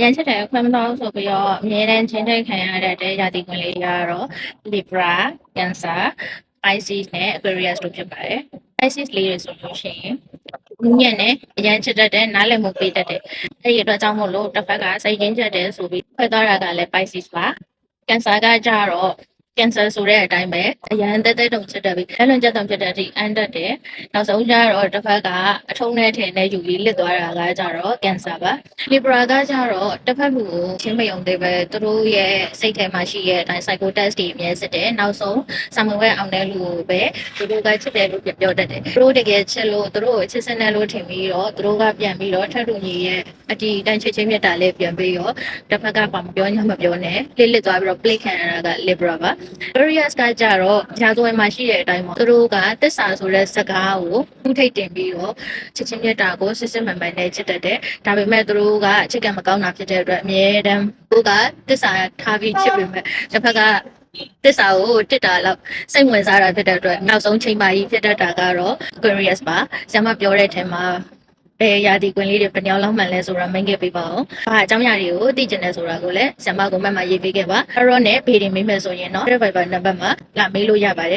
ရန်ချစ်တယ်ခွင့်မတော့ဆိုပြီးတော့အမြဲတမ်းချင်းထိတ်ခံရတဲ့ရာသီဝင်လေးကတော့ Libra, Cancer, Pisces နဲ့ Aquarius တို့ဖြစ်ပါတယ်။ Pisces လေးတွေဆိုလို့ရှိရင်ညံ့နဲ့အရန်ချစ်တတ်တဲ့နားလည်မှုပေးတတ်တယ်။အဲဒီအတွက်ကြောင့်မို့လို့တစ်ဖက်ကစိတ်ချင်းချက်တယ်ဆိုပြီးဖွဲ့သွားတာကလည်း Pisces ပါ။ Cancer ကကြတော့ Cancer ဆိုတဲ့အတိုင်းပဲအရန်တက်တက်တုံချစ်တတ်ပြီးလက်လွန်ချက်တုံဖြစ်တဲ့အထိအန်တက်တယ်။နောက်ဆုံးကြတော့တစ်ဖက်ကအထုံးနဲ့ထင်နဲ့ယူပြီးလစ်သွားတာကကြတော့ Cancer ပါ။ Libra ကကြတော့တစ်ဖက်လူကိုချင်းမယုံသေးပဲသူတို့ရဲ့စိတ်ထဲမှာရှိရဲ့အတိုင်း psycho test တွေအမြဲစစ်တယ်။နောက်ဆုံးဆာမွေအောင်တဲ့လူကိုပဲသူတို့ကချစ်တယ်လို့ပြောတတ်တယ်။သူတို့တကယ်ချစ်လို့သူတို့ကိုချစ်စနဲ့လို့ထင်ပြီးတော့သူတို့ကပြန်ပြီးတော့ထပ်တူညီရဲ့အတီတန်ချစ်ချင်းမြတ်တာလေးပြန်ပြီးတော့တစ်ဖက်ကပါမပြောညမပြောနဲ့လစ်သွားပြီးတော့ play ခံရတာက Libra ပါ။ Aquarius ကကြတော့ဂျာသွင်းမှာရှိတဲ့အတိုင်းပေါ့သူတို့ကတစ္ဆာဆိုတဲ့စကားကိုဥထိတ်တင်ပြီးတော့ချစ်ချင်းမြတ်တာကိုစစ်စစ်မှန်မှန်နဲ့ချစ်တတ်တယ်ဒါပေမဲ့သူတို့ကချစ်ကံမကောင်းတာဖြစ်တဲ့အတွက်အမြဲတမ်းသူကတစ္ဆာထားပြီးချစ်ပေမဲ့တစ်ဖက်ကတစ္ဆာကိုတစ်တာလောက်စိတ်ဝင်စားတာဖြစ်တဲ့အတွက်နောက်ဆုံးချိန်ပါကြီးဖြစ်တတ်တာကတော့ Aquarius ပါဆရာမပြောတဲ့အထက်မှာဘယ်ရာသီကွင်းလေးတွေဘယ်နှယောက်လောက်မှန်လဲဆိုတာမင်းခဲ့ပေးပါအောင်။ဘာအကြောင်းအရာတွေကိုသိကျင်လဲဆိုတာကိုလည်းဆရာမကမှတ်မှရေးပေးခဲ့ပါ။အဲ့တော့နဲ့ဘေးတွေမေးမယ်ဆိုရင်တော့ Viber နံပါတ်မှာလာမေးလို့ရပါတယ်